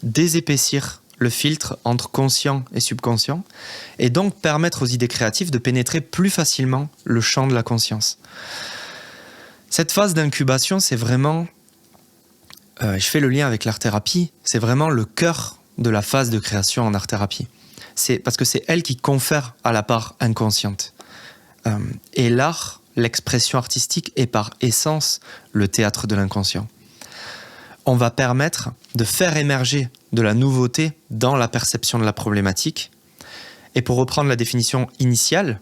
désépaissir le filtre entre conscient et subconscient et donc permettre aux idées créatives de pénétrer plus facilement le champ de la conscience. Cette phase d'incubation, c'est vraiment, je fais le lien avec l'art-thérapie, c'est vraiment le cœur de la phase de création en art-thérapie. C'est parce que c'est elle qui confère à la part inconsciente. Et l'art, l'expression artistique est par essence le théâtre de l'inconscient. On va permettre de faire émerger de la nouveauté dans la perception de la problématique. Et pour reprendre la définition initiale,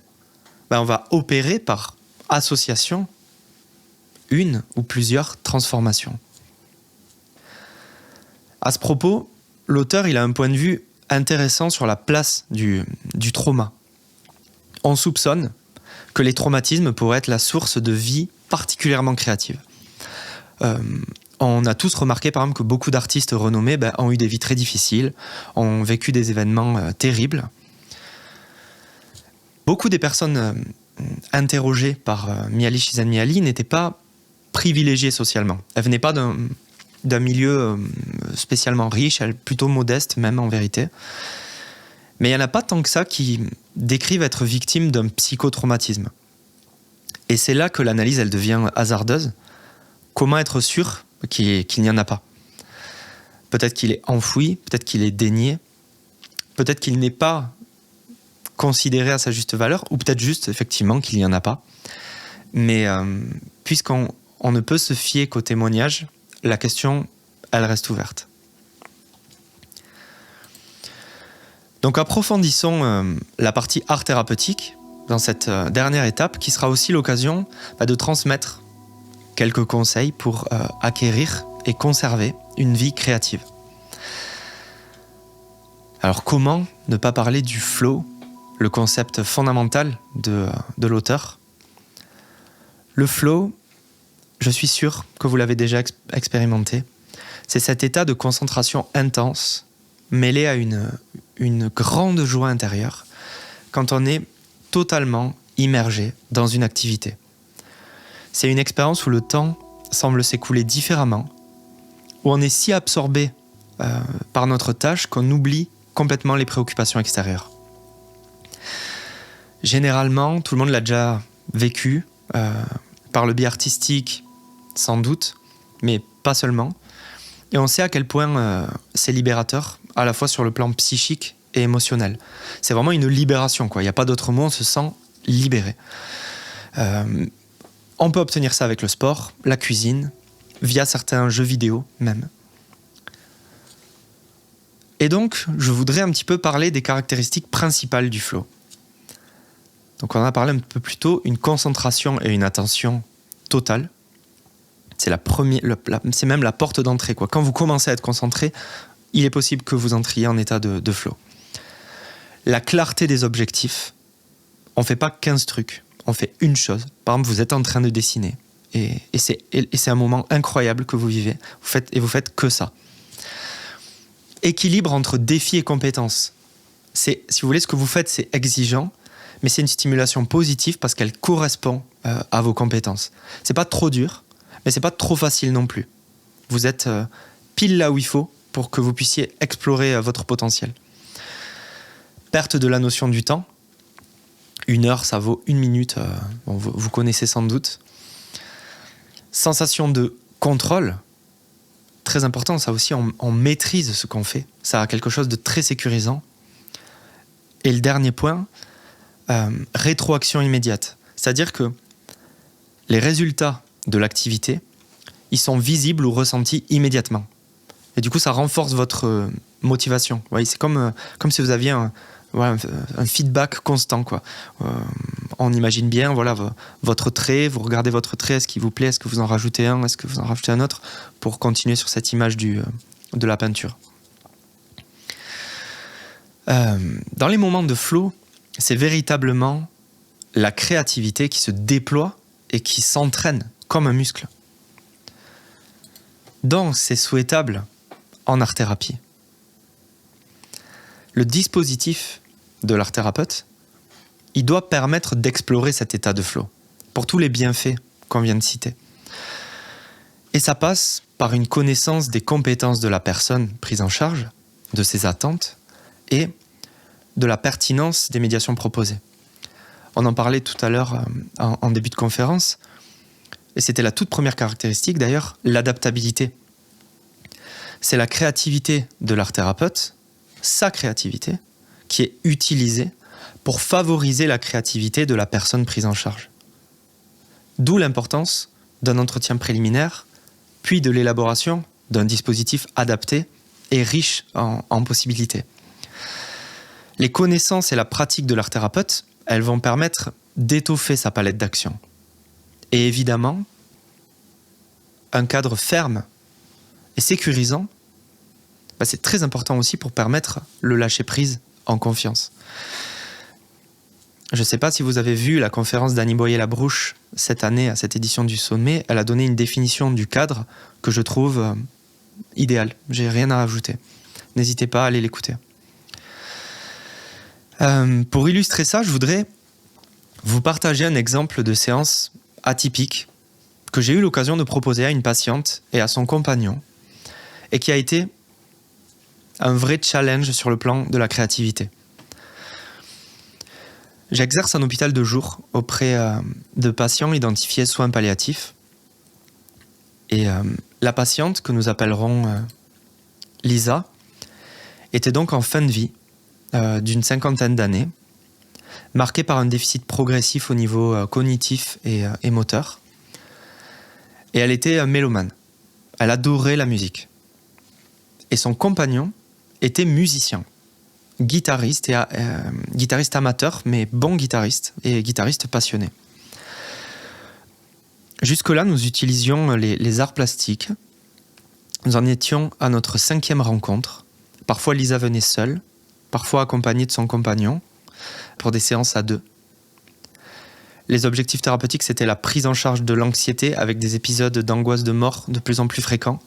on va opérer par association une ou plusieurs transformations. À ce propos, l'auteur il a un point de vue intéressant sur la place du trauma. On soupçonne que les traumatismes pourraient être la source de vie particulièrement créative. On a tous remarqué par exemple que beaucoup d'artistes renommés ont eu des vies très difficiles, ont vécu des événements terribles. Beaucoup des personnes interrogées par Mihaly Csikszentmihalyi n'étaient pas privilégiées socialement. Elles venaient pas d'un milieu spécialement riche, plutôt modeste même en vérité. Mais il n'y en a pas tant que ça qui décrivent être victimes d'un psychotraumatisme. Et c'est là que l'analyse elle devient hasardeuse. Comment être sûr qu'il n'y en a pas ? Peut-être qu'il est enfoui, peut-être qu'il est dénié, peut-être qu'il n'est pas considéré à sa juste valeur, ou peut-être juste effectivement qu'il n'y en a pas. Mais puisqu'on ne peut se fier qu'au témoignage, la question, elle reste ouverte. Donc approfondissons la partie art thérapeutique dans cette dernière étape qui sera aussi l'occasion de transmettre quelques conseils pour acquérir et conserver une vie créative. Alors comment ne pas parler du flow, le concept fondamental de l'auteur ? Le flow, je suis sûr que vous l'avez déjà expérimenté, c'est cet état de concentration intense mêlé à une grande joie intérieure quand on est totalement immergé dans une activité. C'est une expérience où le temps semble s'écouler différemment, où on est si absorbé par notre tâche qu'on oublie complètement les préoccupations extérieures. Généralement, tout le monde l'a déjà vécu, par le biais artistique, sans doute, mais pas seulement. Et on sait à quel point c'est libérateur, à la fois sur le plan psychique et émotionnel. C'est vraiment une libération, quoi. Il n'y a pas d'autre mot, on se sent libéré. On peut obtenir ça avec le sport, la cuisine, via certains jeux vidéo même. Et donc, je voudrais un petit peu parler des caractéristiques principales du flow. Donc on en a parlé un peu plus tôt, une concentration et une attention totale. C'est c'est même la porte d'entrée, quoi. Quand vous commencez à être concentré, il est possible que vous entriez en état de flow. La clarté des objectifs. On ne fait pas 15 trucs, on fait une chose. Par exemple, vous êtes en train de dessiner et c'est un moment incroyable que vous vivez. Vous faites que ça. Équilibre entre défi et compétence. Si vous voulez, ce que vous faites, c'est exigeant, mais c'est une stimulation positive parce qu'elle correspond à vos compétences. C'est pas trop dur, mais c'est pas trop facile non plus. Vous êtes pile là où il faut pour que vous puissiez explorer votre potentiel. Perte de la notion du temps. 1 heure, ça vaut 1 minute. Vous connaissez sans doute. Sensation de contrôle. Très important, ça aussi, on maîtrise ce qu'on fait. Ça a quelque chose de très sécurisant. Et le dernier point, rétroaction immédiate. C'est-à-dire que les résultats de l'activité, ils sont visibles ou ressentis immédiatement. Et du coup, ça renforce votre motivation. Vous voyez, c'est comme si vous aviez un feedback constant, quoi. On imagine bien, voilà, votre trait, vous regardez votre trait, est-ce qu'il vous plaît, est-ce que vous en rajoutez un, est-ce que vous en rajoutez un autre, pour continuer sur cette image de la peinture. Dans les moments de flow, c'est véritablement la créativité qui se déploie et qui s'entraîne comme un muscle. Donc, c'est souhaitable en art-thérapie. Le dispositif de l'art-thérapeute, il doit permettre d'explorer cet état de flow pour tous les bienfaits qu'on vient de citer. Et ça passe par une connaissance des compétences de la personne prise en charge, de ses attentes et de la pertinence des médiations proposées. On en parlait tout à l'heure en début de conférence, et c'était la toute première caractéristique d'ailleurs, l'adaptabilité. C'est la créativité de l'art-thérapeute, sa créativité, qui est utilisée pour favoriser la créativité de la personne prise en charge. D'où l'importance d'un entretien préliminaire, puis de l'élaboration d'un dispositif adapté et riche en possibilités. Les connaissances et la pratique de l'art-thérapeute, elles vont permettre d'étoffer sa palette d'action. Et évidemment, un cadre ferme et sécurisant, c'est très important aussi pour permettre le lâcher-prise en confiance. Je ne sais pas si vous avez vu la conférence d'Annie Boyer-Labrouche cette année à cette édition du Sommet. Elle a donné une définition du cadre que je trouve idéale. J'ai rien à ajouter. N'hésitez pas à aller l'écouter. Pour illustrer ça, je voudrais vous partager un exemple de séance atypique que j'ai eu l'occasion de proposer à une patiente et à son compagnon et qui a été un vrai challenge sur le plan de la créativité. J'exerce en hôpital de jour auprès de patients identifiés soins palliatifs. Et la patiente, que nous appellerons Lisa, était donc en fin de vie d'une 50aine d'années, marquée par un déficit progressif au niveau cognitif et moteur. Et elle était mélomane. Elle adorait la musique. Et son compagnon était musicien. Guitariste amateur, mais bon guitariste et guitariste passionné. Jusque-là, nous utilisions les arts plastiques. Nous en étions à notre 5e rencontre. Parfois, Lisa venait seule, parfois accompagnée de son compagnon, pour des séances à 2. Les objectifs thérapeutiques, c'était la prise en charge de l'anxiété avec des épisodes d'angoisse de mort de plus en plus fréquents.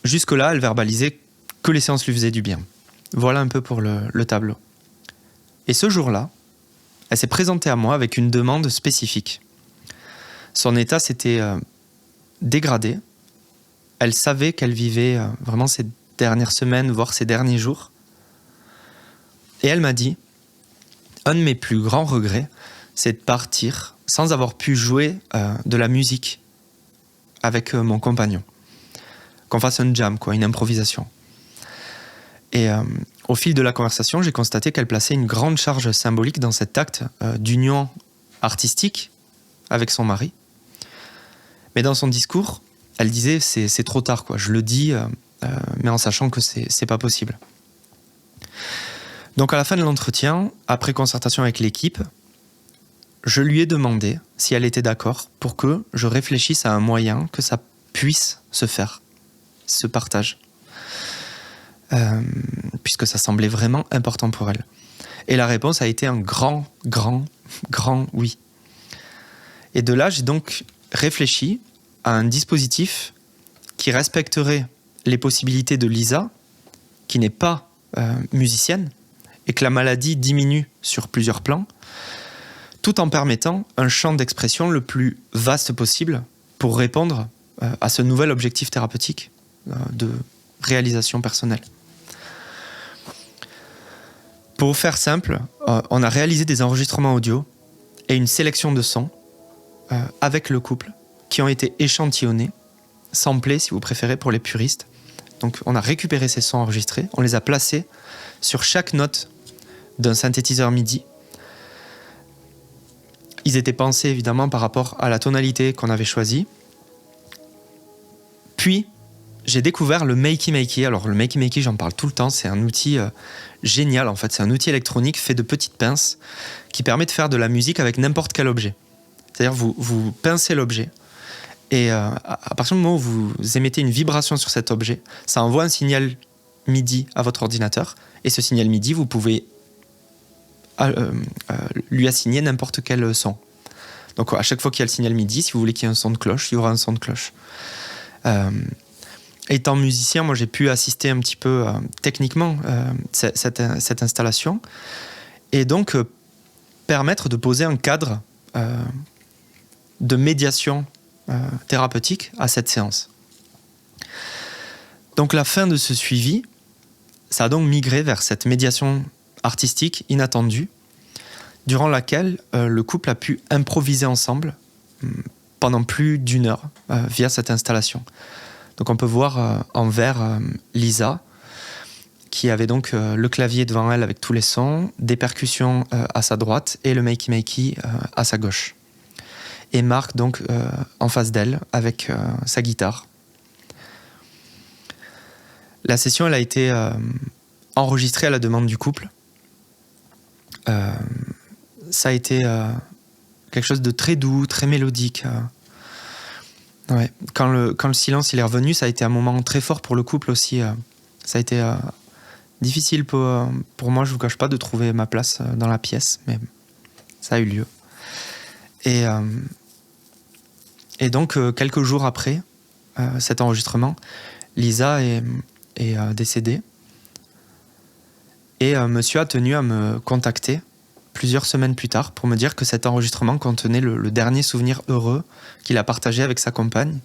Jusque-là, elle verbalisait que les séances lui faisaient du bien. Voilà un peu pour le tableau. Et ce jour-là, elle s'est présentée à moi avec une demande spécifique. Son état s'était dégradé. Elle savait qu'elle vivait vraiment ces dernières semaines, voire ces derniers jours. Et elle m'a dit, un de mes plus grands regrets, c'est de partir sans avoir pu jouer de la musique avec mon compagnon. qu'on fasse un jam, quoi, une improvisation. Et au fil de la conversation, j'ai constaté qu'elle plaçait une grande charge symbolique dans cet acte d'union artistique avec son mari. Mais dans son discours, elle disait c'est trop tard, quoi. Je le dis, mais en sachant que c'est pas possible. Donc à la fin de l'entretien, après concertation avec l'équipe, je lui ai demandé si elle était d'accord pour que je réfléchisse à un moyen que ça puisse se faire, ce partage. Puisque ça semblait vraiment important pour elle. Et la réponse a été un grand oui. Et de là, j'ai donc réfléchi à un dispositif qui respecterait les possibilités de Lisa, qui n'est pas musicienne, et que la maladie diminue sur plusieurs plans, tout en permettant un champ d'expression le plus vaste possible pour répondre à ce nouvel objectif thérapeutique de réalisation personnelle. Pour faire simple, on a réalisé des enregistrements audio et une sélection de sons avec le couple qui ont été échantillonnés, samplés si vous préférez pour les puristes. Donc on a récupéré ces sons enregistrés, on les a placés sur chaque note d'un synthétiseur MIDI. Ils étaient pensés évidemment par rapport à la tonalité qu'on avait choisie. Puis j'ai découvert le Makey Makey. Alors le Makey Makey, j'en parle tout le temps, c'est un outil génial en fait. C'est un outil électronique fait de petites pinces qui permet de faire de la musique avec n'importe quel objet. C'est-à-dire vous pincez l'objet et à partir du moment où vous émettez une vibration sur cet objet, ça envoie un signal MIDI à votre ordinateur et ce signal MIDI, vous pouvez lui assigner n'importe quel son. Donc à chaque fois qu'il y a le signal MIDI, si vous voulez qu'il y ait un son de cloche, il y aura un son de cloche. Étant musicien, moi j'ai pu assister un petit peu techniquement cette installation et donc permettre de poser un cadre de médiation thérapeutique à cette séance. Donc la fin de ce suivi, ça a donc migré vers cette médiation artistique inattendue, durant laquelle le couple a pu improviser ensemble pendant plus d'1 heure via cette installation. Donc on peut voir en vert Lisa, qui avait donc le clavier devant elle avec tous les sons, des percussions à sa droite et le Makey Makey à sa gauche. Et Marc donc en face d'elle avec sa guitare. La session elle a été enregistrée à la demande du couple. Ça a été quelque chose de très doux, très mélodique. Ouais. Quand le silence il est revenu, ça a été un moment très fort pour le couple aussi. Ça a été difficile pour moi, je vous cache pas, de trouver ma place dans la pièce, mais ça a eu lieu. Et donc, quelques jours après cet enregistrement, Lisa est décédée. Et monsieur a tenu à me contacter plusieurs semaines plus tard pour me dire que cet enregistrement contenait le dernier souvenir heureux qu'il a partagé avec sa compagne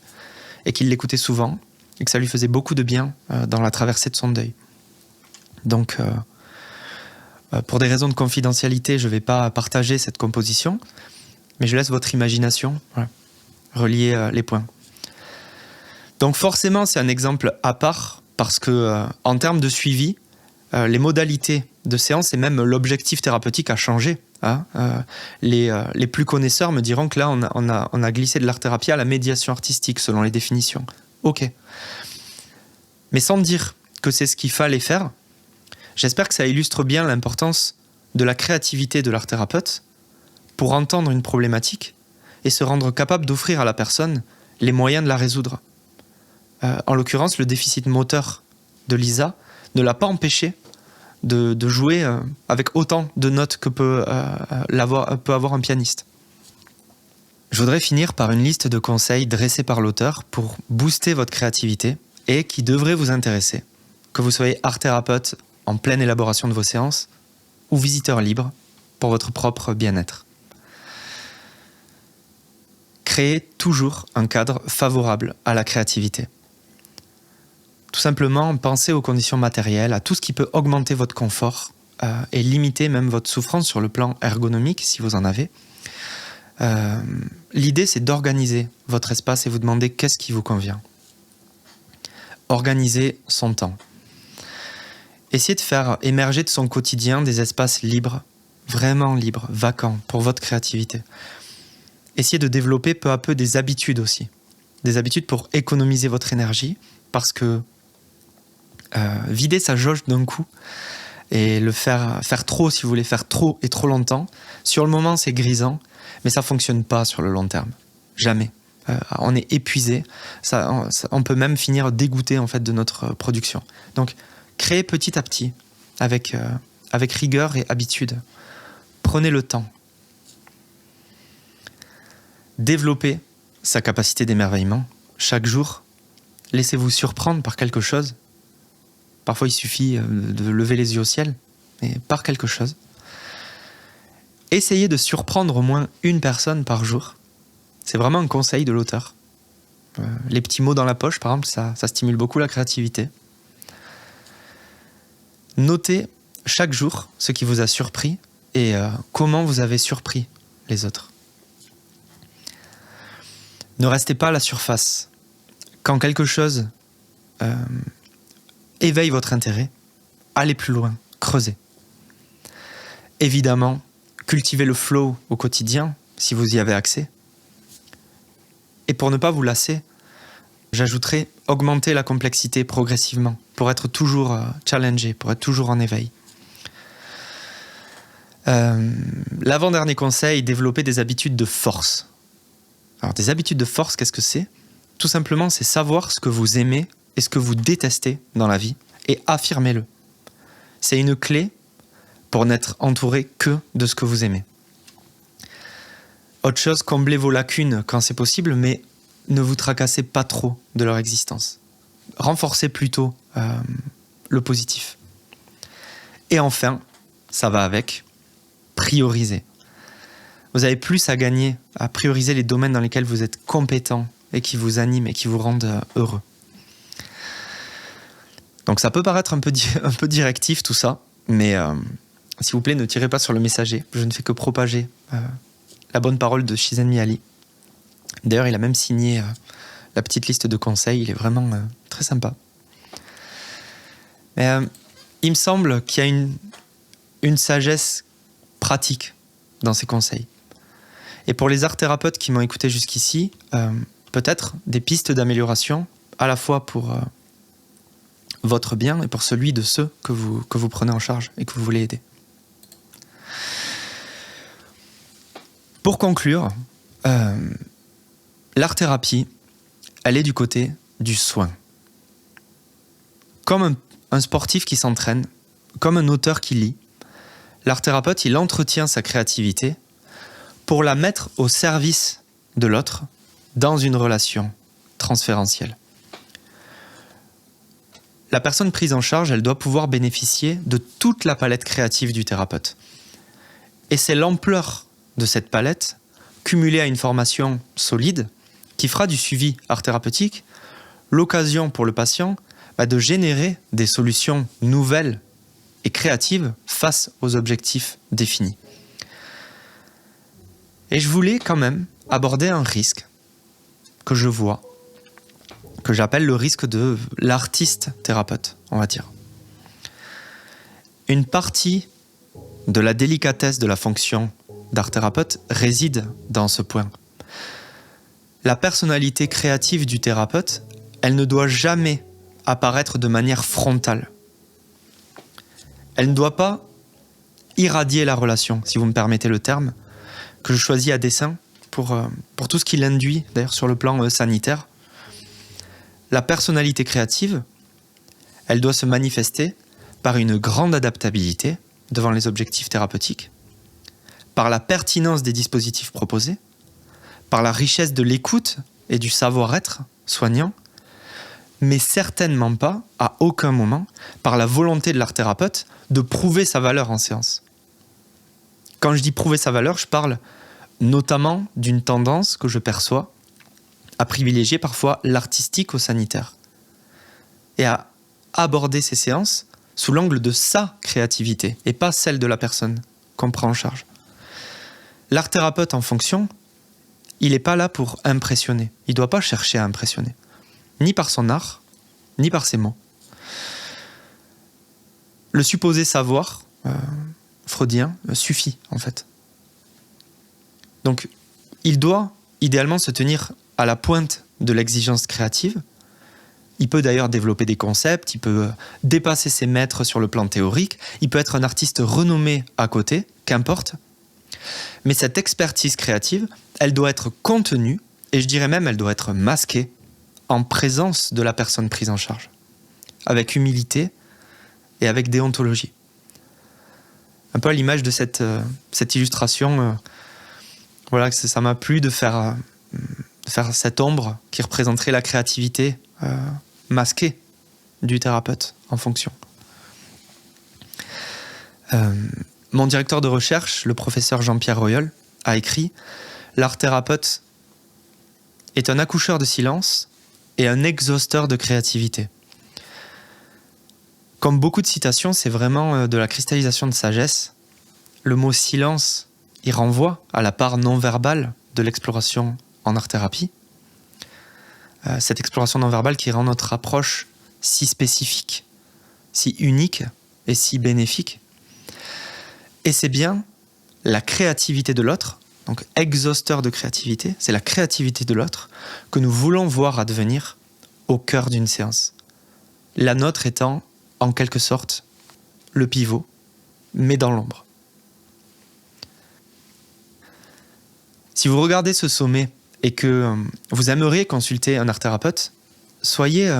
et qu'il l'écoutait souvent et que ça lui faisait beaucoup de bien dans la traversée de son deuil. Donc, pour des raisons de confidentialité, je ne vais pas partager cette composition, mais je laisse votre imagination relier les points. Donc forcément, c'est un exemple à part parce que en termes de suivi, les modalités de séance et même l'objectif thérapeutique a changé. Les plus connaisseurs me diront que là, on a glissé de l'art-thérapie à la médiation artistique selon les définitions. Ok. Mais sans dire que c'est ce qu'il fallait faire, j'espère que ça illustre bien l'importance de la créativité de l'art-thérapeute pour entendre une problématique et se rendre capable d'offrir à la personne les moyens de la résoudre. En l'occurrence, le déficit moteur de Lisa ne l'a pas empêché de jouer avec autant de notes que peut avoir un pianiste. Je voudrais finir par une liste de conseils dressés par l'auteur pour booster votre créativité et qui devraient vous intéresser, que vous soyez art-thérapeute en pleine élaboration de vos séances ou visiteur libre pour votre propre bien-être. Créez toujours un cadre favorable à la créativité. Tout simplement, pensez aux conditions matérielles, à tout ce qui peut augmenter votre confort et limiter même votre souffrance sur le plan ergonomique, si vous en avez. L'idée, c'est d'organiser votre espace et vous demander qu'est-ce qui vous convient. organiser son temps. Essayez de faire émerger de son quotidien des espaces libres, vraiment libres, vacants, pour votre créativité. Essayez de développer peu à peu des habitudes aussi. Des habitudes pour économiser votre énergie, parce que vider sa jauge d'un coup et le faire trop, si vous voulez faire trop et trop longtemps, sur le moment c'est grisant, mais ça ne fonctionne pas sur le long terme. Jamais. On est épuisé, on peut même finir dégoûté en fait, de notre production. Donc, créez petit à petit, avec rigueur et habitude. Prenez le temps. Développez sa capacité d'émerveillement. Chaque jour, laissez-vous surprendre par quelque chose. Parfois, il suffit de lever les yeux au ciel, mais par quelque chose. Essayez de surprendre au moins une personne par jour. C'est vraiment un conseil de l'auteur. Les petits mots dans la poche, par exemple, ça stimule beaucoup la créativité. Notez chaque jour ce qui vous a surpris et comment vous avez surpris les autres. Ne restez pas à la surface. Quand quelque chose éveille votre intérêt, allez plus loin, creusez. Évidemment, cultivez le flow au quotidien, si vous y avez accès. Et pour ne pas vous lasser, j'ajouterai augmenter la complexité progressivement, pour être toujours challengé, pour être toujours en éveil. L'avant-dernier conseil, développer des habitudes de force. Alors, des habitudes de force, qu'est-ce que c'est ? Tout simplement, c'est savoir ce que vous aimez et ce que vous détestez dans la vie et affirmez-le. C'est une clé pour n'être entouré que de ce que vous aimez. Autre chose, comblez vos lacunes quand c'est possible, mais ne vous tracassez pas trop de leur existence. Renforcez plutôt le positif. Et enfin, ça va avec, prioriser. Vous avez plus à gagner à prioriser les domaines dans lesquels vous êtes compétent et qui vous animent et qui vous rendent heureux. Donc ça peut paraître un peu directif tout ça, mais s'il vous plaît, ne tirez pas sur le messager. Je ne fais que propager la bonne parole de Csikszentmihalyi. D'ailleurs, il a même signé la petite liste de conseils. Il est vraiment très sympa. Mais il me semble qu'il y a une sagesse pratique dans ces conseils. Et pour les art-thérapeutes qui m'ont écouté jusqu'ici, peut-être des pistes d'amélioration, à la fois pour votre bien et pour celui de ceux que vous prenez en charge et que vous voulez aider. Pour conclure, l'art-thérapie, elle est du côté du soin. Comme un sportif qui s'entraîne, comme un auteur qui lit, l'art-thérapeute, il entretient sa créativité pour la mettre au service de l'autre dans une relation transférentielle. La personne prise en charge, elle doit pouvoir bénéficier de toute la palette créative du thérapeute. Et c'est l'ampleur de cette palette, cumulée à une formation solide, qui fera du suivi art-thérapeutique l'occasion pour le patient de générer des solutions nouvelles et créatives face aux objectifs définis. Et je voulais quand même aborder un risque que je vois, que j'appelle le risque de l'artiste thérapeute, on va dire. Une partie de la délicatesse de la fonction d'art-thérapeute réside dans ce point. La personnalité créative du thérapeute, elle ne doit jamais apparaître de manière frontale. Elle ne doit pas irradier la relation, si vous me permettez le terme, que je choisis à dessein pour tout ce qui l'induit, d'ailleurs sur le plan sanitaire. La personnalité créative, elle doit se manifester par une grande adaptabilité devant les objectifs thérapeutiques, par la pertinence des dispositifs proposés, par la richesse de l'écoute et du savoir-être soignant, mais certainement pas, à aucun moment, par la volonté de l'art-thérapeute de prouver sa valeur en séance. Quand je dis prouver sa valeur, je parle notamment d'une tendance que je perçois à privilégier parfois l'artistique au sanitaire et à aborder ces séances sous l'angle de sa créativité et pas celle de la personne qu'on prend en charge. L'art-thérapeute en fonction, il n'est pas là pour impressionner. Il ne doit pas chercher à impressionner. Ni par son art, ni par ses mots. Le supposé savoir freudien suffit, en fait. Donc, il doit idéalement se tenir à la pointe de l'exigence créative. Il peut d'ailleurs développer des concepts, il peut dépasser ses maîtres sur le plan théorique, il peut être un artiste renommé à côté, qu'importe. Mais cette expertise créative, elle doit être contenue, et je dirais même elle doit être masquée, en présence de la personne prise en charge, avec humilité et avec déontologie. Un peu à l'image de cette illustration, voilà, ça m'a plu de faire cette ombre qui représenterait la créativité masquée du thérapeute en fonction. Mon directeur de recherche, le professeur Jean-Pierre Royol, a écrit « L'art thérapeute est un accoucheur de silence et un exhausteur de créativité ». Comme beaucoup de citations, c'est vraiment de la cristallisation de sagesse. Le mot « silence », il renvoie à la part non-verbale de l'exploration en art-thérapie. Cette exploration non-verbale qui rend notre approche si spécifique, si unique et si bénéfique. Et c'est bien la créativité de l'autre, donc exhausteur de créativité, c'est la créativité de l'autre que nous voulons voir advenir au cœur d'une séance. La nôtre étant, en quelque sorte, le pivot, mais dans l'ombre. Si vous regardez ce sommet et que vous aimeriez consulter un art-thérapeute, soyez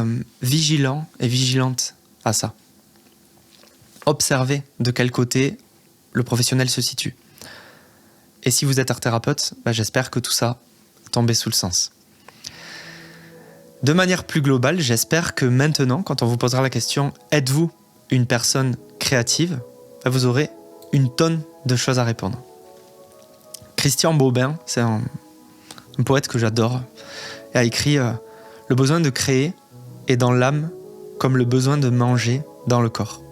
vigilant et vigilante à ça. Observez de quel côté le professionnel se situe. Et si vous êtes art-thérapeute, j'espère que tout ça tombait sous le sens. De manière plus globale, j'espère que maintenant, quand on vous posera la question « Êtes-vous une personne créative ?», vous aurez une tonne de choses à répondre. Christian Baubin, c'est un poète que j'adore, et a écrit « Le besoin de créer est dans l'âme comme le besoin de manger dans le corps ».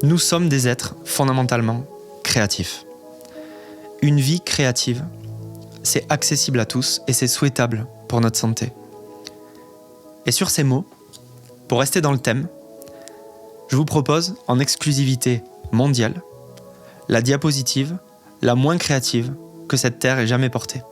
Nous sommes des êtres fondamentalement créatifs. Une vie créative, c'est accessible à tous et c'est souhaitable pour notre santé. Et sur ces mots, pour rester dans le thème, je vous propose en exclusivité mondiale la diapositive la moins créative que cette terre ait jamais portée.